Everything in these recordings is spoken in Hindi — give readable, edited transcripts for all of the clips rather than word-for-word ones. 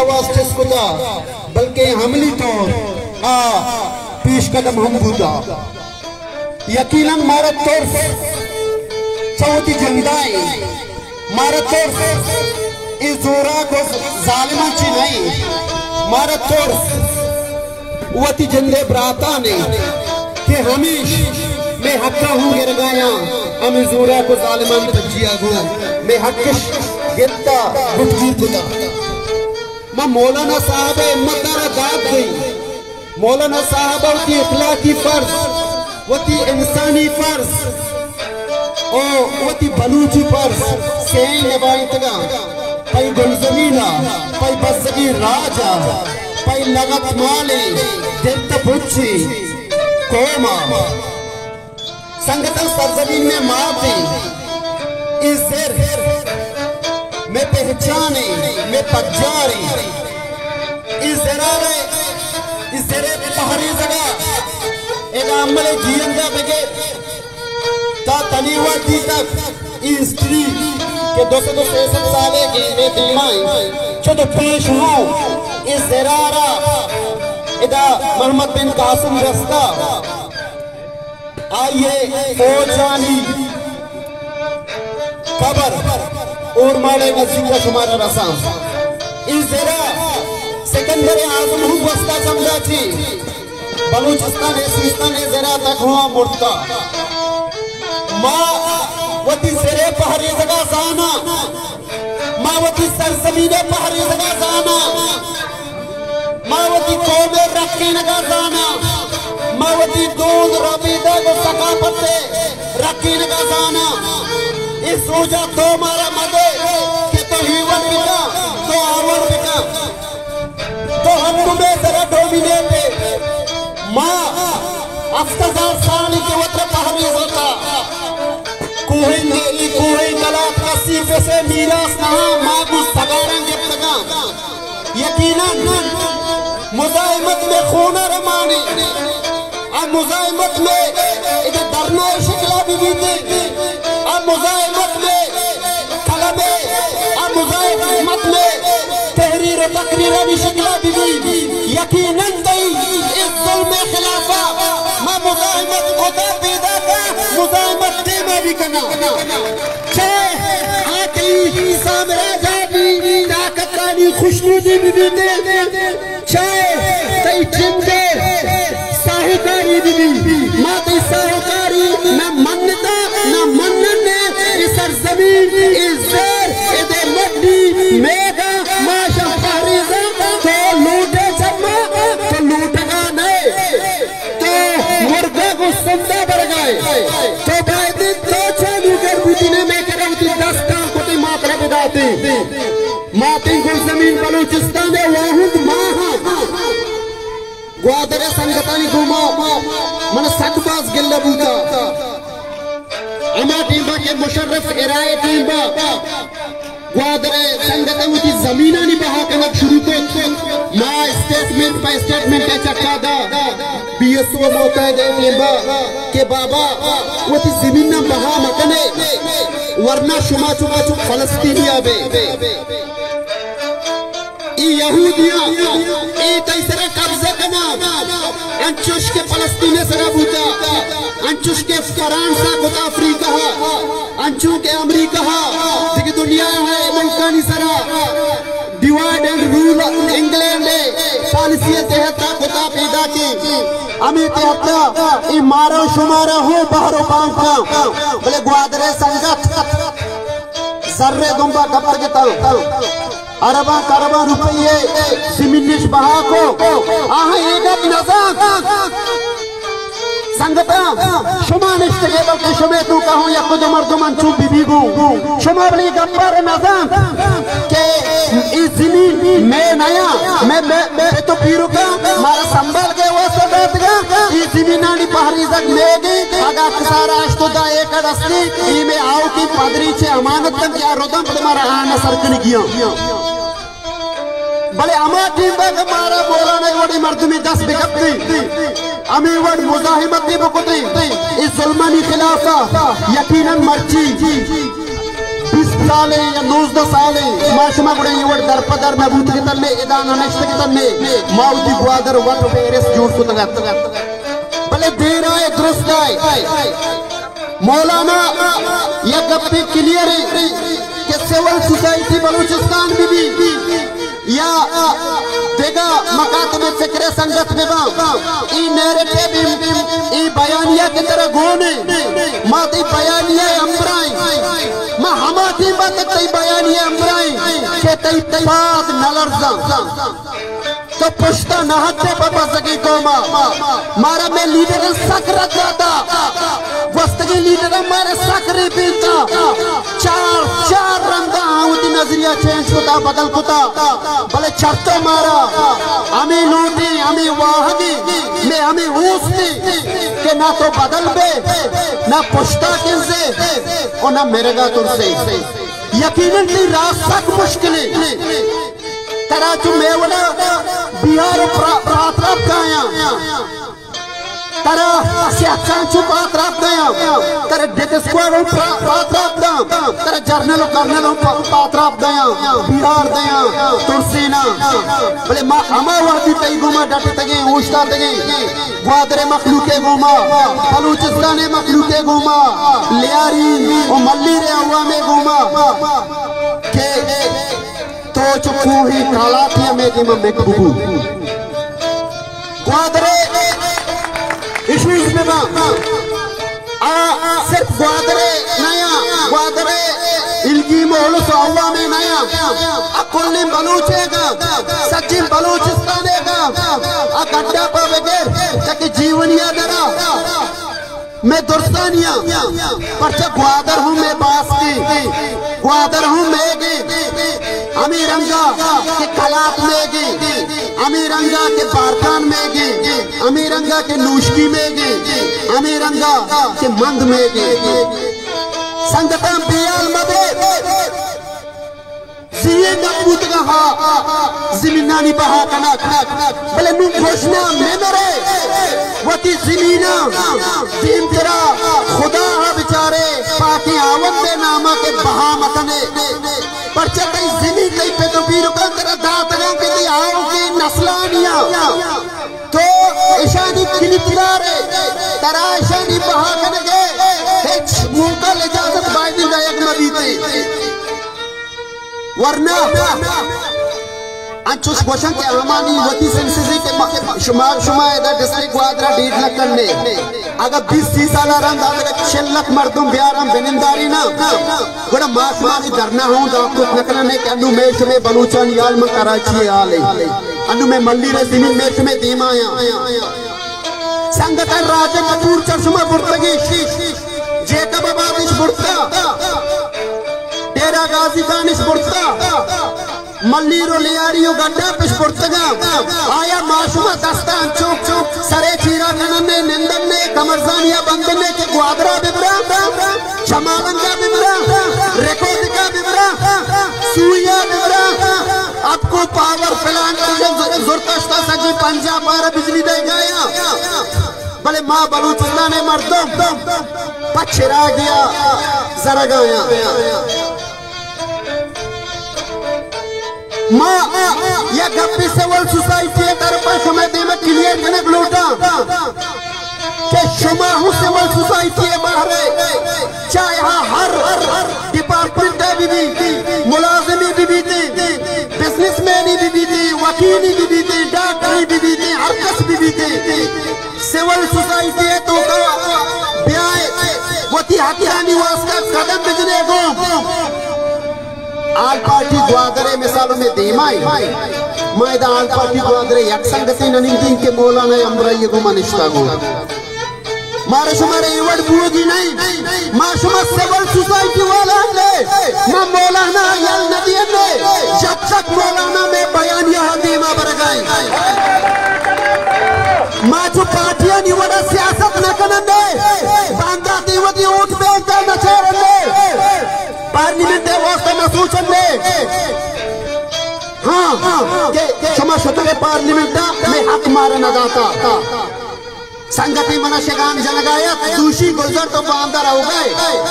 आवाज टिस्कुदा बल्कि हमली तौर आ पेश कदम हम बुदा यकीनन मारा तौर चौथी जंदाई मारा तौर इस जोरा को जालिमा ची नहीं मारा तौर वती जंदे ब्राता ने कि हमीश मैं हक्का हूँ गिरगाया हमें जोरा को जालिमान तजिया गो मैं हक्कश गिरता गुटकी खुदा मां मौलाना साहब हिम्मतदार दाद गई मौलाना साहब वती इखलाकी फर्ज वती इंसानी फर्ज ओ वती बलूची फर्ज सें नबाई तगा पई गुलजमीना पई बसगी राजा पई लगत माले दिल पुच्छी कोमा संगठन सरजमीन में माफी इस देर में पहचाने में पजारी इस जरारे इस जरे पहाड़ी जगह एक अमले जींदा बगे ता तनीवा दी तक इस स्त्री के 263 साले के में दिमाई चलो पेश हो इस जरारा इदा मोहम्मद बिन कासिम रस्ता आइए फौजानी खबर और माले मस्जिद का शुमारा रसाम इस जरा सिकंदर आजम हूँ वस्ता समझा थी बलूचिस्तान सिस्तान जरा तक हुआ मुर्ता माँ वती सिरे पहरी जगह जाना माँ वती सरजमीने पहरी जगह जाना माँ वती कौमे रखी नगा जाना माँ वती दूध रबीदा को सकाफत से रखी नगा जाना इस सोचा तो मारा मदे कि तो हीवन बिका तो आवर बिका तो हम तुम्हें जरा डोमिनेट माँ अफ्तार साल के वत्र पहरी होता कुहें गलात कसीफ से मीरास नहा माँ को सगारंग इब्तगा यकीनन मुजाहिमत में खूना रमानी अब मुजाहिमत में इधर डरना शिकला भी बीते अब मुजाहिमत में कलमे अब मुजाहिमत में तहरीर तकरीर भी शिकला भी यकीनन तई इस जुल्म खिलाफा मैं मुजाहिमत खुदा पैदा का मुजाहिमत दे में भी करना छे आकली साम्राज्य भी ताकतानी खुशनुदी भी दे छे तई जिंदे साहूकारी भी माती साहूकारी न मन्नता न मन्नने इस सरजमीन इस देर इधर मट्टी मेगा माशा फारिजा तो लूटे जमा तो लूटेगा नहीं तो मुर्गा को सुंदर बढ़ गए तो भाई दिन तो चालू कर बुद्धि में करती 10 काम को ती मात्रा बिदाती माती गुलजमीन बलूचिस्तान में वाहुद माहा ग्वादरे संगतानी घुमा मन सतबाज गिल्ला बूता अमा टीम के मुशर्रफ इराए टीम ग्वादरे संगतानी की जमीना नहीं बहा कनक शुरू को मां स्टेटमेंट पर स्टेटमेंट के चक्का दा बीएसओ मोता दे टीम के बाबा वो ती जमीन ना बहा मकने वरना शुमा चुका चुक फलस्तीनिया बे यहूदिया ए तैसरा कब्जा करना अंचुश के फलस्तीन सरा बूता अंचुश के फ्रांस का अफ्रीका अंचु के अमेरिका देखिए दुनिया है मुल्कानी सरा divide and rule England policy तहत खुदा पैदा की हमें तहत ई मारो शुमारा हो बाहरों पांव का बोले ग्वादरे संगत सर्रे दुम्बा कपर के तल अरबा करबा रुपये सिमिनिश बहा को आहा एक नजाक संगता शुमा निश्ते के बल्कि शुमे तू कहूँ या खुद मर्दुमन चुप बीबीगू शुमा बली गब्बर नजाक के इस जमीन में नया मैं तो पीरू का मारा संभाल के वो सब बैठ गया इस जमीन आनी पहाड़ी तक ले गई अगा सारा अश्तो दा एक दस्ती ई में आओ की पादरी छे अमानत तक क्या रोदम तुम्हारा आना सरकन किया भले अमा टीम बैग मारा बोला नहीं वड़ी मर्द में 10 बिकती अमी वन मुजाहिमत की बुकुती इस जुल्मानी खिलाफा यकीनन मर्ची साल या 19 साल माशमा गुड़े युवड़ दरपदर महबूत के तन्ने इदान अनेश्त के तन्ने माउदी ग्वादर वट पेरेस जोड़ सुतगत भले देर आए दुरुस्त आए मौलाना या गप्पी क्लियर है कि सिविल सोसाइटी बलूचिस्तान में भी या देगा मकातब फिक्र संगत में ई नैरेटिव ई बयानिया की तरह गोने माती बयानिया अमराई मा हमाती बात तई बयानिया अमराई के तई बात नलरजा तो पुश्ता नहते पापा सकी कोमा मारा में लीडर सक्र जाता वस्तगी लीडर मारे सक्र पीता चार रंगा आउती नजरिया चेंज कुता बदल कुता भले छत्तो मारा हमें लूटी हमें वाहगी में हमें हूसती के ना तो बदल बे ना पुश्ता किनसे और ना मेरेगा तुरसे यकीनन ली रास्ता मुश्किल तराजू मेवना बिहार प्रातराप काया तरा सियाचांचू प्रातराप काया तरा डेथ स्क्वाड प्रातराप दा तरा जर्नल कर्नल प्रातराप दया बिहार दया तुरसीना भले मा अमा वादी तई गुमा डट तगे उस्ता तगे ग्वादरे मखलूके गुमा बलूचिस्तान मखलूके गुमा लियारी ओ मल्ली रे अवा में गुमा के तो चुपू ही काला थी में कि मैं कुबू ग्वादरे इश्यूज में सिर्फ ग्वादरे नया ग्वादरे इल्गी मोहल सोवा में नया अकुल्ली बलूचेगा सचिन बलूचिस्तानेगा गड्ढा पर बगैर ताकि जीवनिया दरा मैं दुर्स्तानिया पर ग्वादर हूँ मैं बास की ग्वादर हूँ मैं अमीरंगा के कलात में गी अमीरंगा के बारकान में गी अमीरंगा के नूशकी में गी अमीरंगा के मंद में गी संगता बियाल मदे सीए नबूत कहा ज़मीनानी बहा कना भले नू घोषणा में मेरे वती ज़मीना दीन तेरा खुदा है बेचारे पाकी आवन दे नामा के बहा मतने पर चकई ज़मीन कई पे तो बीर का तेरा दातरों के दी आओ की नस्लानिया तो ईशानी किलितदार तेरा ईशानी बहा कने गए हेच मुकल इजाजत बाइदी दायक नबी थे वरना अंचुस क्वेश्चन के अमानी वती सेंसिसी के शुमार इधर डिस्ट्रिक्ट ग्वादरा 1.5 लाख करने अगर 20-30 साल रंग अगर 6 लाख मर्दों बिहारम बेनिंदारी ना बड़ा मासमानी धरना हूँ दांतुत नकलने के अन्नू मेश में बलूचान याल में कराची आले अन्नू में मल्ली रे ज़मीन मेश में दीमाया संगठन राजा कपूर चश्मा बुर्तगी जेकब आबादिश बुर्ता तेरा गाजी कानिश बुर्ता मल्लीरो लियारियो गड्ढा पिश बुर्तगा आया माशुमा दस्तान चौक चौक सरे चीरा कनने निंदने कमरजानिया बंदने के ग्वादरा बिबरा शमालंगा बिबरा रेकोदिका बिबरा सुइया बिबरा आपको पावर प्लांट जुर्तश्ता सजी पंजाब बार बिजली दे गया भले माँ बलूचिस्तान मर्दों पछरा गया जरा गया माँ या गप्पी सिविल सोसाइटी तरफ समय दे में क्लियर करने लोटा के शुमा हूँ सिविल सोसाइटी बाहर चाहे यहाँ हर डिपार्टमेंट भी मुलाजिमी भी थी बिजनेसमैन भी थी वकीली भी थी डॉक्टरी भी थी हर कस भी थी सिविल सोसाइटी है तो का ब्याह वो थी हथियानी वास्ता कदम बिजने को आल पार्टी ग्वादरे मिसालों में देमाई मैदा आल पार्टी ग्वादरे एक संगति ननिंग के मौलाना अमराई को मनिष्ठा को मारे शुमारे इवड़ बुओगी नहीं माशुमा सिविल सोसाइटी वाला ले मां मौलाना यल नदी ने जब तक मौलाना में बयानिया हदीमा बरगाई मां जो पार्टियां निवड़ा सियासत न करने बांधा देवती उठ बेंचा न चढ़ने पार्लियामेंट वास्ते न सूचने हाँ के क्षमा शतरे पार्लियामेंट में हक मारे न जाता संगति मनशगान जनगायत दूषी गुजर तो बांदर हो गए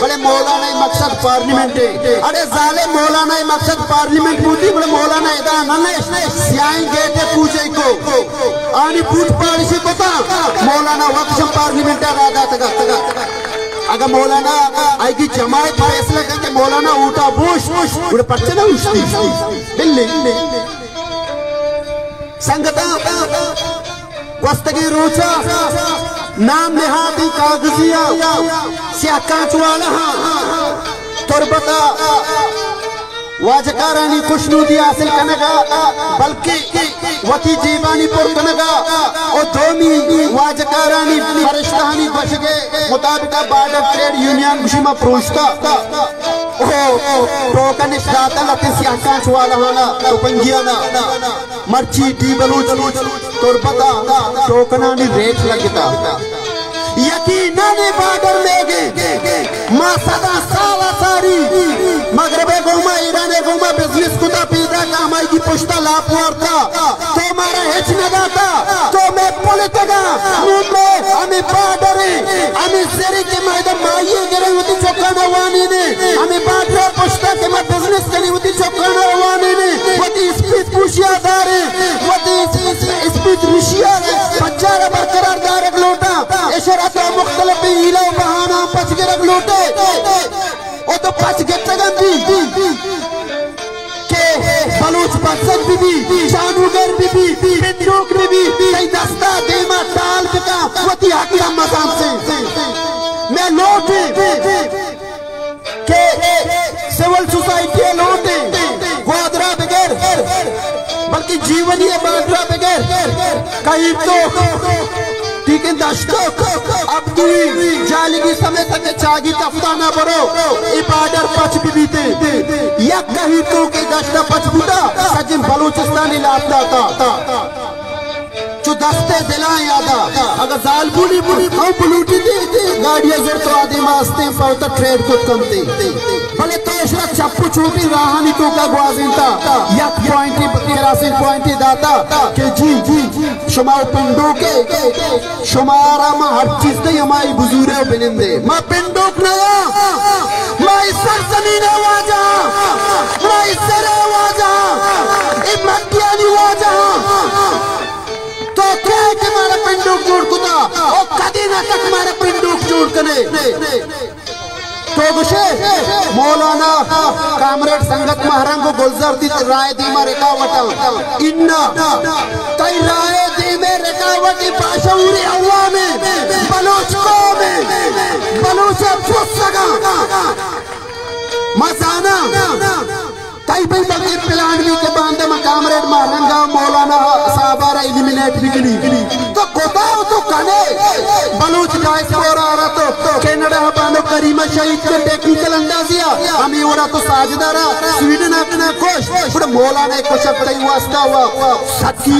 बड़े मौलाना मकसद पार्लियामेंट अरे जाले मौलाना मकसद पार्लियामेंट पूछी बड़े मौलाना इदा नन्हे सियाई गेटे पूछे को आनी पूछ पालिशी को था मौलाना वक्त पार्लियामेंट राधा तक अगर मौलाना आएगी जमायत फैसला करके मौलाना उठा बुश बड़े पट्टे ना उठती बिल्ली संगता वस्तगी रोचा नाम निहाती कागजिया सियाकाच वाला तुरबता वाजकारानी खुशनूदी हासिल कनेगा बल्कि वती जीवानी पुर कनेगा और दोमी वाजकारानी फरिश्तानी बशगे मुताबिक बॉर्डर ट्रेड यूनियन गुशिमा प्रोस्ता ओ टोकन इस्ताता लती सियाकाच वाला हाना तो पंगियाना मर्ची टी बलूच तुरबता टोकनानी रेट लगता यकीनन बॉर्डर में माँ सदा साला सारी मगरबे गोमा ईराने गोमा बिजनेस कुदा पीदा कामाई की पुश्ता लाभ वार्ता तो हमारा हेच नगाता तो मैं पॉलिटिका में हमें बॉर्डर हमें सेरी के मैदान माये गिरे होती चौकाना वानी ने हमें बॉर्डर पुश्ता के मैं बिजनेस करी होती चौकाना वानी ने वती स्पीड पुशिया दारे वती स्पीड रुशिया बच्चा बरकरार दारक लोटा इशरात मुख्तलिफ हीला बहाना पच के रख लोटे ओ तो पच के तगंदी के बलूच बच्चन बीबी जानूगर बीबी पिंडोक बीबी कई दस्ता देमा टाल का वती हकला मकाम से मैं लौटे के सिविल सोसाइटी लौटे ग्वादरा बगैर बल्कि जीवनीय बांद्रा बगैर कहीं तो ठीक है दस्तक अब दूरी जालिगी समय तक चागी तफ्ताना बरो इबादर पच बीते या कहीं तो के दस्ता पच बुदा सजिन बलूचिस्तानी लाता था जो दस्ते दिला यादा अगर जाल बुली बुली खाओ बुलूटी दे गाड़ियां जर तो आदि मास्ते पावता ट्रेड को कमते भले तो इशरा चप्पू छोटी राहानी तो का ग्वाजिंता यक पॉइंट केरासिन पॉइंट दाता के जी शुमार पिंडो के शुमारा मा हर चीज दे हमारी बुजुर्ग बिनिंदे मा पिंडोक नया मा इसर जमीन वाजा मा इसर वाजा इ मक्कियानी वाजा तो क्या कि हमारा पिंडोक जोड़ कुदा और कदी ना तक हमारा पिंडोक जोड़ कने तो गुशे मौलाना कामरेड संगत महरंग को गुलजार दी राय दी में रेकावट इन्ना कई राय दी में रेकावट बाशऊरी अल्लाह में बलूच को में बलूच पुस्तका मसाना कई भाई बल्कि पिलानवी के बांधे में कामरेड महरंगा मौलाना साहबारा इलिमिनेट बिगड़ी तो कोताओ तो कने बलूच डायस्पोरा आ रहा तो कनाडा बानो करीमा शहीद के टेक्निकल अंदाजिया हम ये तो साजदारा स्वीडन अपना कोश बड़े मौलाना को शक्ति वास्ता हुआ सच्ची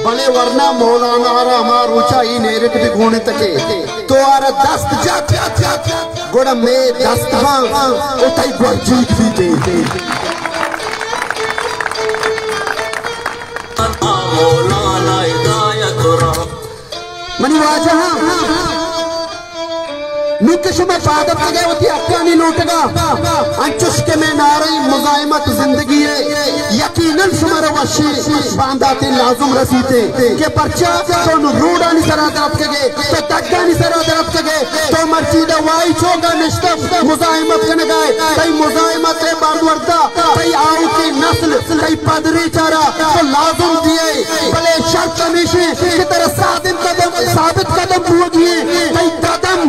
भले वरना मौलाना आरा हमार ऊंचा ही नेरेट भी घूने तके तो आरा दस्त जात गोड़ा में दस्त हाँ उताई बर्जीत भी दे मौलाना हिदायत मनी वाजा नुकश में पादप लगे होती अक्कानी लूटगा अंचुश के में नारई मुजाहिमत जिंदगी है यकीनन शुमार वशी बांधाते लाजुम रसीते के पर्चा तो रूड़ा नि सरा तरफ के तो तग्गा नि सरा तरफ के तो मर्जीदा वाई चोगा निश्तम मुजाहिमत कने गए कई मुजाहिमत रे बांधवरदा कई आऊ की नस्ल कई पदरी चारा तो लाजुम दिए भले शर्त हमेशा की तरह साबित कदम पूजिए कई कदम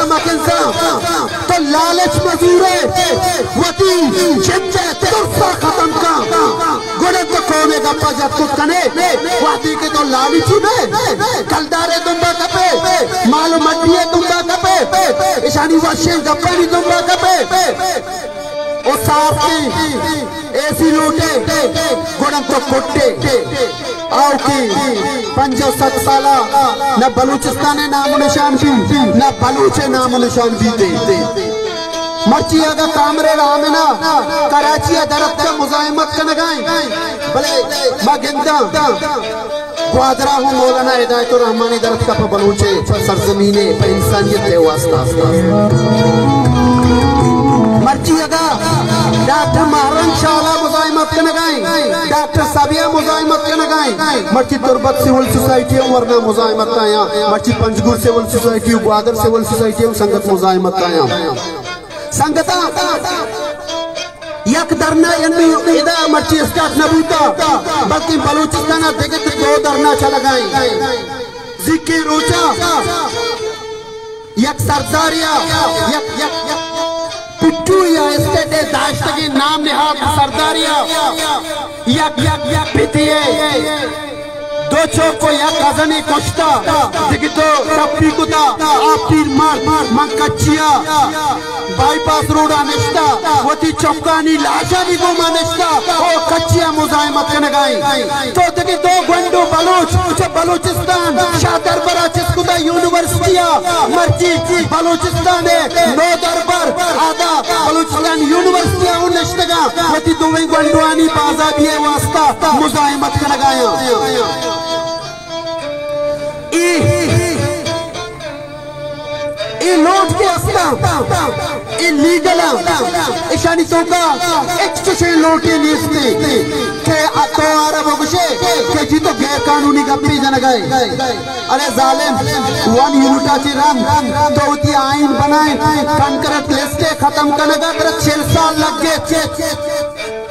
मकिंसा तो लालच मजूरे वती जिंदे तुरसा खत्म का गुणे तो कोने का पजत कुछ कने वाती के तो लालची में कलदारे तुम्बा कपे मालूम मटिए तुम्बा कपे ईशानी वाशे गप्पानी तुम्बा कपे ओ साफ की ऐसी लूटे गुणे तो कुट्टे आओ की 5-7 साला न बलूचिस्तान नाम निशान भी न बलूचे नाम निशान भी दे मर्ची अगर कामरे रामिना कराची दरख्त का मुजाहिमत कर लगाए भले मगिंदा ग्वादरा हूँ मौलाना हिदायतुर रहमानी दरद का बलूचे सरजमीने इंसानियत है वास्ता मर्जी अगा डॉक्टर महरम शाला मुजाहिमत के नगाई डॉक्टर साबिया मुजाहिमत के नगाई मर्जी तुरबत सिविल सोसाइटी वरना मुजाहिमत का यहाँ मर्जी Panjgur civil society Gwadar civil society संगत मुजाहिमत का यहाँ संगता यक धरना इदा मर्ची इसका नबूता बल्कि बलूचिस्तान देखे तो 2 धरना चला गए जिक्र रोचा यक सरदारिया यक यक पिट्टू या इसके दे दाश्त के नाम निहाद सरदारिया यक यक यक पितिए 2 चौक को यक खजाने कोश्ता देखिए तो टप्पी कुता आप तीर मार मार कच्चिया बाईपास रोड अनिश्ता वती चौकानी लाशानी को मानिश्ता ओ कच्चिया मुजाहिमत के नगाई तो देखिए 2 घंटों बलूच बलूचिस्तान शाहदरबरा चिस्कुदा यूनिवर्सिटिया मर्जी बलूचिस्तान है 9 दरबार आधा बलूचिस्तान यूनिवर्सिटिया उन्नश्तगा वती 2 घंटों आनी बाजा भी है वास्ता मुजाहिमत के नगाया नोट के असला इलीगल इशानी तो का एक्सटेंशन नोट नीस्ते के तो अरब गुशे के जी तो गैर कानूनी गप्पी जन गए अरे जालिम 1 यूनिटा ची रम तो उती आइन बनाए कंकरेट लिस्ट खत्म करने का 6 साल लग गए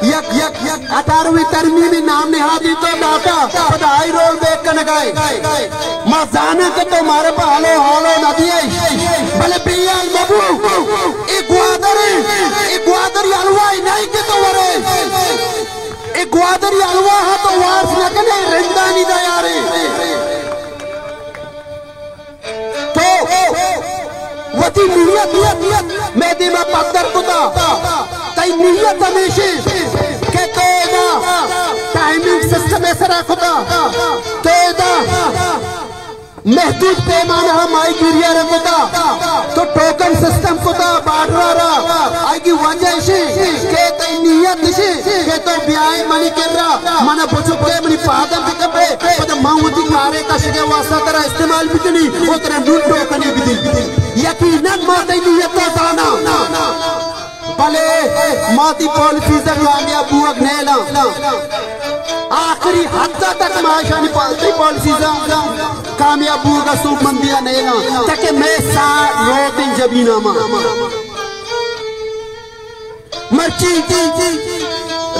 यक यक यक 18वीं तरमीम में नाम निहादी तो डाटा पढ़ाई रोल बेक करने गए मजाना के तो मारे पर हालो हालो नदी है भले पिया बाबू ग्वादरी हलवाई नहीं के तो वरे ग्वादरी हलवा है तो वार्स न कने रिंदानी दा यारे तो वती नियत मेदी में पत्थर कुदा तई नियत हमेशा के तो टाइमिंग सिस्टम ऐसा रखता तो महदूद पैमाना हम आई गिरिया रखता तो टोकन सिस्टम को बाटरा आई की वजह से के तई नियत से के तो ब्याह मनी कर रहा मना बचो के मनी पादम के कपड़े पता माऊती कारे का शगे वास्ता तेरा इस्तेमाल भी नहीं वो तेरा नूट टोकन भी नहीं यकीनन माते नियत तो जाना भले माती पॉलिसी से कामयाब बुअक नेला आखिरी हद तक माशानी पॉलिसी से कामयाब बुअक सूप मंदिया नेला ताकि मैं सा रोटिंग जबीना मा मर्ची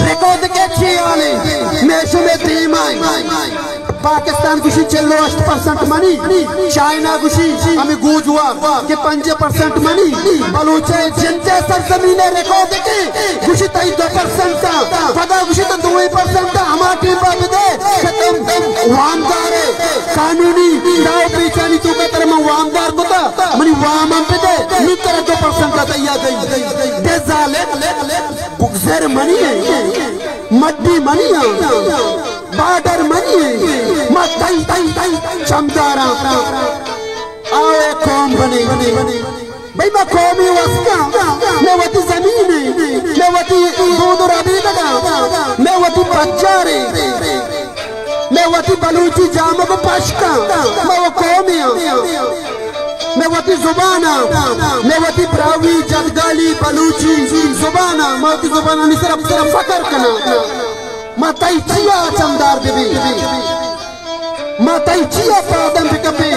रिकॉर्ड के छे वाले मैचों में टीम आई पाकिस्तान गुशी चलो 8% मनी चाइना गुशी हमें गूंज हुआ कि 5% मनी बलूचे जिनते सरजमीने रिकॉर्ड के गुशी तई 2% पता गुशी तो 2% हमारी टीम पर दे खत्म वामदार है कानूनी दाव पीछानी तू का तरह वामदार को था मनी वाम हम पे दे नितर 2% का तैयार गई दे जाले बुगजर मनी है मड्डी मनी है बाडर मनी तई चमदारा आए कौम बने भाई मैं कौमी वस्ता मैं वती जमीन मैं वती दूध रबी लगा मैं वती बच्चारे मैं वती बलूची जाम को पश्का मैं वो कौमी मैं वती जुबाना मैं वती ब्रावी जदगाली बलूची जुबाना मैं वती जुबाना नहीं सिर्फ फकर करना माताई चिया चमदार देवी माताई चिया पादम बिकपे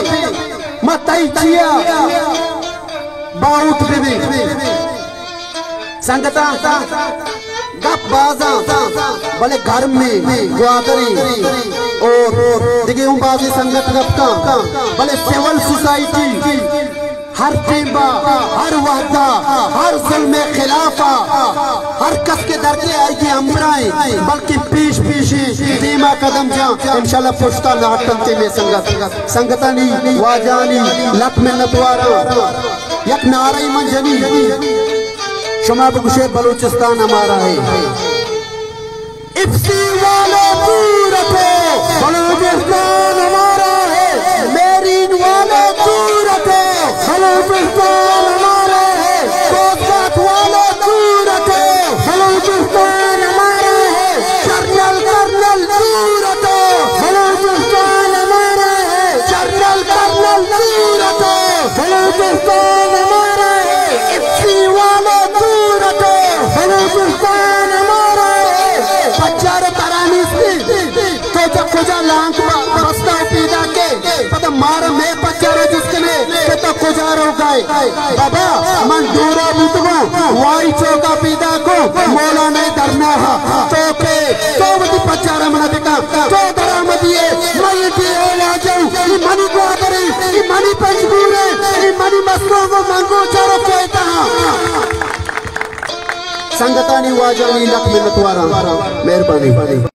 माताई चिया बाउट देवी संगता गप बाजा भले घर में ग्वादरी और देखिए बाजी संगत गप का भले सिविल सोसाइटी हर टीम्बा हर वादा हर जुल्म खिलाफा हर कस के दर के आएगी अमराए बल्कि पीछ पीछे धीमा कदम जा इंशाल्लाह पुश्ता नाटंते में संगतानी वाजानी लक में नतवारा यक नाराई मंजनी शुमा बगुशे बलूचिस्तान हमारा है इफ्सी वाले दूर रखो बलूचिस्तान हमारा है मेरीन वाले दूर रखो बलूचिस्तान हमारा है कोसत वाले दूर रखो बलूचिस्तान हमारा है कर्नल दूर रखो बलूचिस्तान कुजा लांक बस्ता पीदा के पता मार में पचारे जिसने तो कुजारो गए बाबा मन दूरा बुतगो वाई चौका पीदा को मोला नहीं डरना है तो पे तो मती पचारा मना देखा तो डरा मतिए मैं भी आ जाऊं ये मनी को करे ये मनी पंचबूर है ये मनी मस्कों को मांगो चारो कहता संगतानी वाजानी लख मिन्नत वारा मेहरबानी।